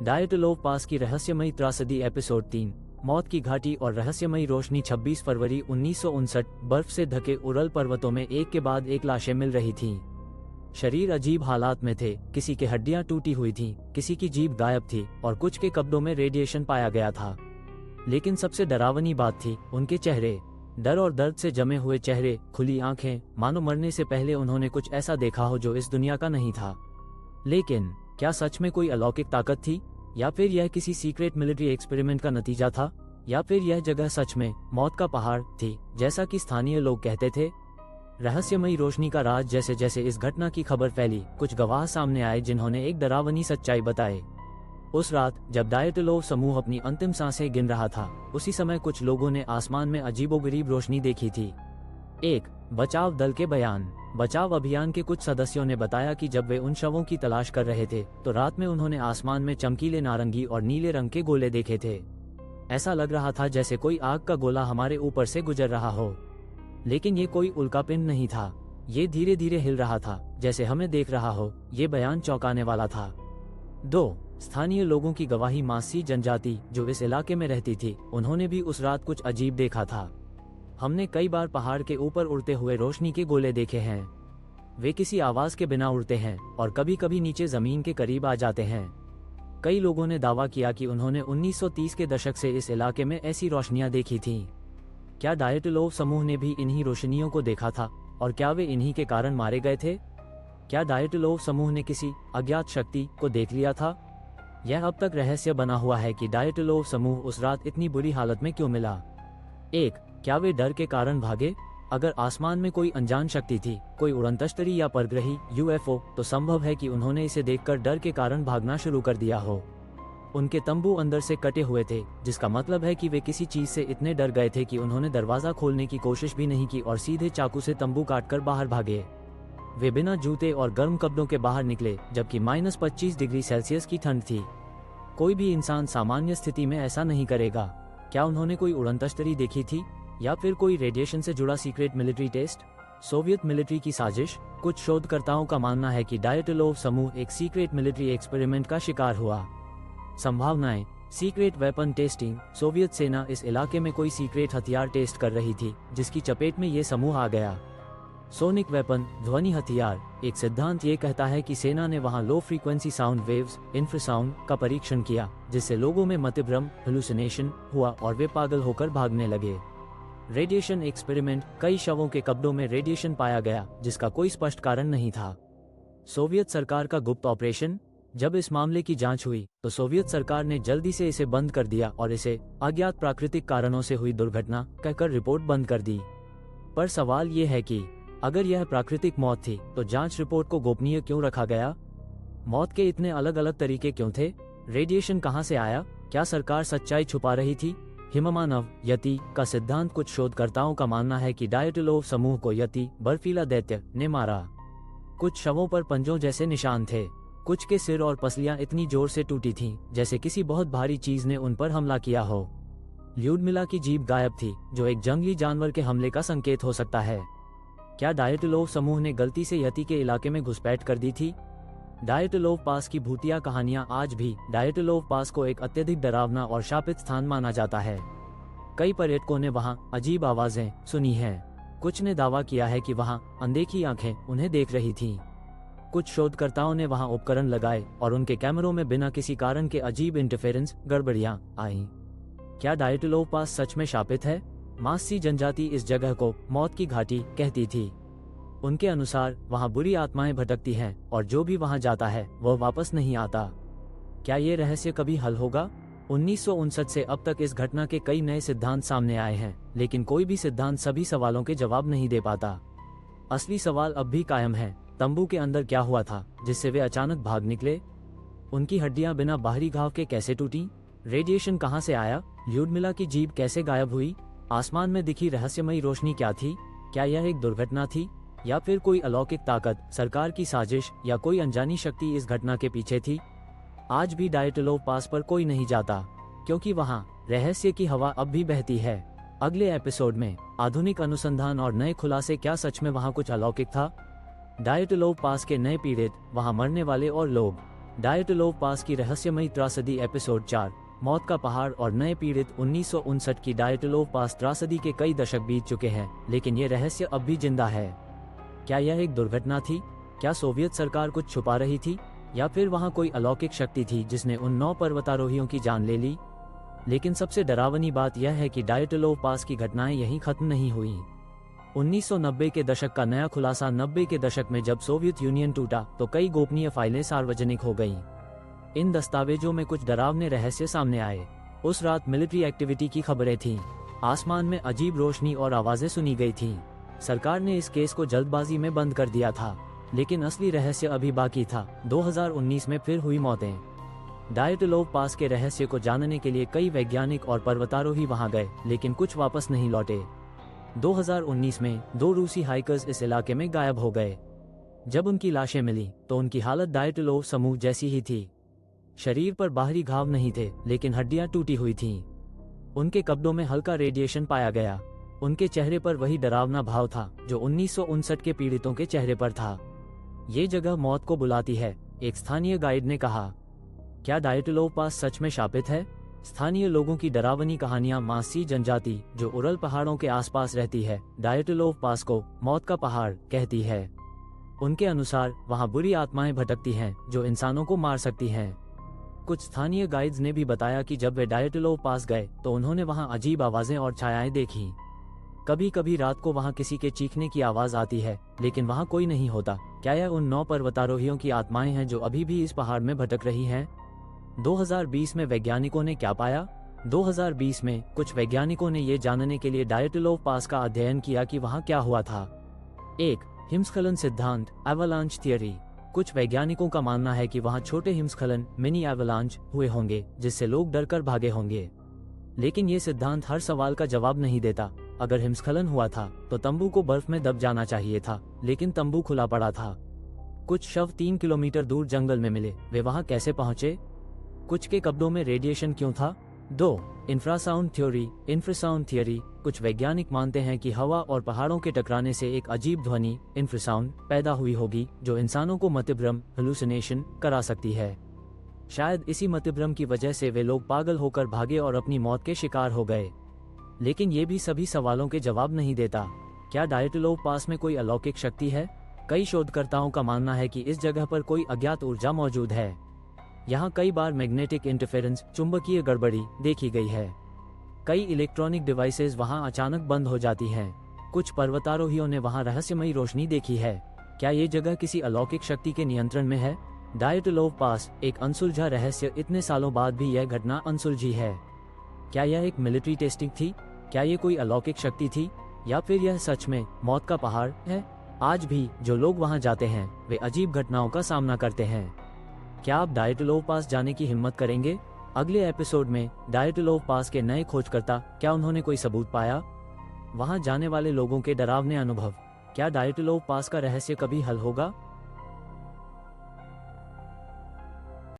Dyatlov पास की रहस्यमयी त्रासदी एपिसोड 3 मौत की घाटी और रहस्यमयी रोशनी। 26 फरवरी 1959 बर्फ से ढके उरल पर्वतों में एक के बाद एक लाशें मिल रही थीं। शरीर अजीब हालात में थे, किसी की हड्डियां टूटी हुई थीं, किसी की जीभ गायब थी और कुछ के कपड़ों में रेडिएशन पाया गया था। लेकिन सबसे डरावनी बात थी उनके चेहरे, डर और दर्द से जमे हुए चेहरे, खुली आंखें, मानो मरने से पहले उन्होंने कुछ ऐसा देखा हो जो इस दुनिया का नहीं था। लेकिन क्या सच में कोई अलौकिक ताकत थी, या फिर यह किसी सीक्रेट मिलिट्री एक्सपेरिमेंट का नतीजा था, या फिर यह जगह सच में मौत का पहाड़ थी जैसा कि स्थानीय लोग कहते थे। रहस्यमयी रोशनी का राज। जैसे जैसे इस घटना की खबर फैली, कुछ गवाह सामने आए जिन्होंने एक डरावनी सच्चाई बताई। उस रात जब डायटलोव समूह अपनी अंतिम सांसें गिन रहा था, उसी समय कुछ लोगों ने आसमान में अजीबोगरीब रोशनी देखी थी। एक बचाव दल के बयान। बचाव अभियान के कुछ सदस्यों ने बताया कि जब वे उन शवों की तलाश कर रहे थे तो रात में उन्होंने आसमान में चमकीले नारंगी और नीले रंग के गोले देखे थे। ऐसा लग रहा था जैसे कोई आग का गोला हमारे ऊपर से गुजर रहा हो। लेकिन ये कोई उल्कापिंड नहीं था, ये धीरे धीरे हिल रहा था जैसे हमें देख रहा हो। ये बयान चौंकाने वाला था। 2 स्थानीय लोगों की गवाही। मासी जनजाति जो इस इलाके में रहती थी, उन्होंने भी उस रात कुछ अजीब देखा था। हमने कई बार पहाड़ के ऊपर उड़ते हुए रोशनी के गोले देखे हैं। वे किसी आवाज के बिना उड़ते हैं और कभी कभी नीचे जमीन के करीब आ जाते हैं। कई लोगों ने दावा किया कि उन्होंने 1930 के दशक से इस इलाके में ऐसी रोशनियां देखी थीं। क्या डायटलोव समूह ने भी इन्हीं रोशनियों को देखा था, और क्या वे इन्हीं के कारण मारे गए थे? क्या डायटलोव समूह ने किसी अज्ञात शक्ति को देख लिया था? यह अब तक रहस्य बना हुआ है कि डायटलोव समूह उस रात इतनी बुरी हालत में क्यों मिला। 1 क्या वे डर के कारण भागे? अगर आसमान में कोई अनजान शक्ति थी, कोई उड़नतस्तरी या परग्रही यूएफओ, तो संभव है कि उन्होंने इसे देखकर डर के कारण भागना शुरू कर दिया हो। उनके तंबू अंदर से कटे हुए थे, जिसका मतलब है कि वे किसी चीज से इतने डर गए थे कि उन्होंने दरवाजा खोलने की कोशिश भी नहीं की और सीधे चाकू से तंबू काटकर बाहर भागे। वे बिना जूते और गर्म कपड़ों के बाहर निकले, जबकि -25 डिग्री सेल्सियस की ठंड थी। कोई भी इंसान सामान्य स्थिति में ऐसा नहीं करेगा। क्या उन्होंने कोई उड़नतस्तरी देखी थी, या फिर कोई रेडिएशन से जुड़ा secret military test? Soviet military की साजिश। कुछ शोधकर्ताओं का मानना है कि डायटलोव समूह एक सीक्रेट मिलिट्री एक्सपेरिमेंट का शिकार हुआ। संभावनाएं। Secret weapon testing. सोवियत सेना इस इलाके में कोई सीक्रेट हथियार टेस्ट कर रही थी, जिसकी चपेट में ये समूह आ गया। सोनिक वेपन, ध्वनि हथियार। एक सिद्धांत ये कहता है कि सेना ने वहां low frequency sound waves, infrasound का परीक्षण किया, जिससे लोगों में मतिभ्रम, हेलुसिनेशन हुआ और वे पागल होकर भागने लगे। Radiation experiment. कई शवों के कपड़ों में रेडिएशन पाया गया, जिसका कोई स्पष्ट कारण नहीं था। सोवियत सरकार का गुप्त ऑपरेशन। जब इस मामले की जांच हुई तो सोवियत सरकार ने जल्दी से इसे बंद कर दिया और इसे अज्ञात प्राकृतिक कारणों से हुई दुर्घटना कहकर रिपोर्ट बंद कर दी। पर सवाल ये है कि अगर यह प्राकृतिक मौत थी तो जांच रिपोर्ट को गोपनीय क्यों रखा गया? मौत के इतने अलग अलग तरीके क्यों थे? रेडिएशन कहां से आया? क्या सरकार सच्चाई छुपा रही थी? हिममानव यति का सिद्धांत। कुछ शोधकर्ताओं का मानना है कि डायटलोव समूह को यति, बर्फीला दैत्य, ने मारा। कुछ शवों पर पंजों जैसे निशान थे। कुछ के सिर और पसलियां इतनी जोर से टूटी थीं जैसे किसी बहुत भारी चीज ने उन पर हमला किया हो। ल्यूडमिला की जीभ गायब थी, जो एक जंगली जानवर के हमले का संकेत हो सकता है। क्या डायटलोव समूह ने गलती से यति के इलाके में घुसपैठ कर दी थी? डायटलोव पास की भूतिया कहानियां। आज भी डायटलोव पास को एक अत्यधिक डरावना और शापित स्थान माना जाता है। कई पर्यटकों ने वहां अजीब आवाजें सुनी हैं। कुछ ने दावा किया है कि वहां अनदेखी आंखें उन्हें देख रही थीं। कुछ शोधकर्ताओं ने वहां उपकरण लगाए और उनके कैमरों में बिना किसी कारण के अजीब इंटरफेरेंस, गड़बड़ियां आईं। क्या डायटलोव पास सच में शापित है? मासी जनजाति इस जगह को मौत की घाटी कहती थी। उनके अनुसार वहां बुरी आत्माएं भटकती हैं और जो भी वहां जाता है वह वापस नहीं आता। क्या ये रहस्य कभी हल होगा? 1959 से अब तक इस घटना के कई नए सिद्धांत सामने आए हैं, लेकिन कोई भी सिद्धांत सभी सवालों के जवाब नहीं दे पाता। असली सवाल अब भी कायम है। तंबू के अंदर क्या हुआ था जिससे वे अचानक भाग निकले? उनकी हड्डियां बिना बाहरी घाव के कैसे टूटी? रेडिएशन कहां से आया? ल्यूडमिला की जीभ कैसे गायब हुई? आसमान में दिखी रहस्यमयी रोशनी क्या थी? क्या यह एक दुर्घटना थी, या फिर कोई अलौकिक ताकत, सरकार की साजिश, या कोई अनजानी शक्ति इस घटना के पीछे थी? आज भी डायटलोव पास पर कोई नहीं जाता, क्योंकि वहां रहस्य की हवा अब भी बहती है। अगले एपिसोड में आधुनिक अनुसंधान और नए खुलासे। क्या सच में वहां कुछ अलौकिक था? डायटलोव पास के नए पीड़ित, वहां मरने वाले और लोग। डायटलोव पास की रहस्यमयी त्रासदी एपिसोड 4, मौत का पहाड़ और नए पीड़ित। 1959 की डायटलोव पास त्रासदी के कई दशक बीत चुके हैं, लेकिन ये रहस्य अब भी जिंदा है। क्या यह एक दुर्घटना थी? क्या सोवियत सरकार कुछ छुपा रही थी, या फिर वहां कोई अलौकिक शक्ति थी जिसने उन 9 पर्वतारोहियों की जान ले ली? लेकिन सबसे डरावनी बात यह है कि डायटलोव पास की घटनाएं यहीं खत्म नहीं हुई। 1990 के दशक का नया खुलासा। 90 के दशक में जब सोवियत यूनियन टूटा तो कई गोपनीय फाइलें सार्वजनिक हो गईं। इन दस्तावेजों में कुछ डरावने रहस्य सामने आए। उस रात मिलिट्री एक्टिविटी की खबरें थीं। आसमान में अजीब रोशनी और आवाजें सुनी गई थीं। सरकार ने इस केस को जल्दबाजी में बंद कर दिया था, लेकिन असली रहस्य अभी बाकी था। 2019 में फिर हुई मौतें। डायटलोव पास के रहस्य को जानने के लिए कई वैज्ञानिक और पर्वतारोही वहां गए, लेकिन कुछ वापस नहीं लौटे। 2019 में 2 रूसी हाइकर्स इस इलाके में गायब हो गए। जब उनकी लाशें मिली तो उनकी हालत डायटलोव समूह जैसी ही थी। शरीर पर बाहरी घाव नहीं थे, लेकिन हड्डियां टूटी हुई थीं। उनके कपड़ों में हल्का रेडिएशन पाया गया। उनके चेहरे पर वही डरावना भाव था जो 1959 के पीड़ितों के चेहरे पर था। ये जगह मौत को बुलाती है, एक स्थानीय गाइड ने कहा। क्या डायटलोव पास सच में शापित है? स्थानीय लोगों की डरावनी कहानियां। मासी जनजाति जो उरल पहाड़ों के आसपास रहती है, डायटलोव पास को मौत का पहाड़ कहती है। उनके अनुसार वहां बुरी आत्माएं भटकती हैं जो इंसानों को मार सकती हैं। कुछ स्थानीय गाइड्स ने भी बताया कि जब वे डायटलोव पास गए तो उन्होंने वहां अजीब आवाजें और छायाएं देखी। कभी कभी रात को वहां किसी के चीखने की आवाज आती है, लेकिन वहां कोई नहीं होता। क्या यह उन 9 पर्वतारोहियों की आत्माएं हैं जो अभी भी इस पहाड़ में भटक रही हैं? 2020 में वैज्ञानिकों ने क्या पाया? 2020 में कुछ वैज्ञानिकों ने ये जानने के लिए डायटलोव पास का अध्ययन किया कि वहां क्या हुआ था। 1. हिमस्खलन सिद्धांत, एवलांच थियरी। कुछ वैज्ञानिकों का मानना है कि वहां छोटे हिमस्खलन, मिनी एवलांच हुए होंगे, जिससे लोग डरकर भागे होंगे। लेकिन ये सिद्धांत हर सवाल का जवाब नहीं देता। अगर हिमस्खलन हुआ था तो तंबू को बर्फ में दब जाना चाहिए था, लेकिन तंबू खुला पड़ा था। कुछ शव 3 किलोमीटर दूर जंगल में मिले, वे वहां कैसे पहुंचे? कुछ के कपड़ों में रेडिएशन क्यों था? 2. Infrasound theory, infrasound theory. कुछ वैज्ञानिक मानते हैं कि हवा और पहाड़ों के टकराने से एक अजीब ध्वनि, इंफ्रासाउंड, पैदा हुई होगी जो इंसानों को मतिभ्रम, हेलुसिनेशन करा सकती है। शायद इसी मतिभ्रम की वजह से वे लोग पागल होकर भागे और अपनी मौत के शिकार हो गए। लेकिन ये भी सभी सवालों के जवाब नहीं देता। क्या डायटलोव पास में कोई अलौकिक शक्ति है? कई शोधकर्ताओं का मानना है कि इस जगह पर कोई अज्ञात ऊर्जा मौजूद है। यहाँ कई बार मैग्नेटिक इंटरफेरेंस, चुंबकीय गड़बड़ी देखी गई है। कई इलेक्ट्रॉनिक डिवाइसेस वहां अचानक बंद हो जाती हैं। कुछ पर्वतारोहियों ने वहां रहस्यमयी रोशनी देखी है। क्या ये जगह किसी अलौकिक शक्ति के नियंत्रण में है? डायटलोव पास एक अनसुलझा रहस्य। इतने सालों बाद भी यह घटना अनसुलझी है। क्या यह एक मिलिट्री टेस्टिंग थी? क्या ये कोई अलौकिक शक्ति थी, या फिर यह सच में मौत का पहाड़ है? आज भी जो लोग वहां जाते हैं वे अजीब घटनाओं का सामना करते हैं। क्या आप डायटलोव पास जाने की हिम्मत करेंगे? अगले एपिसोड में डायटलोव पास के नए खोजकर्ता, क्या उन्होंने कोई सबूत पाया? वहां जाने वाले लोगों के डरावने अनुभव। क्या डायटलोव पास का रहस्य कभी हल होगा?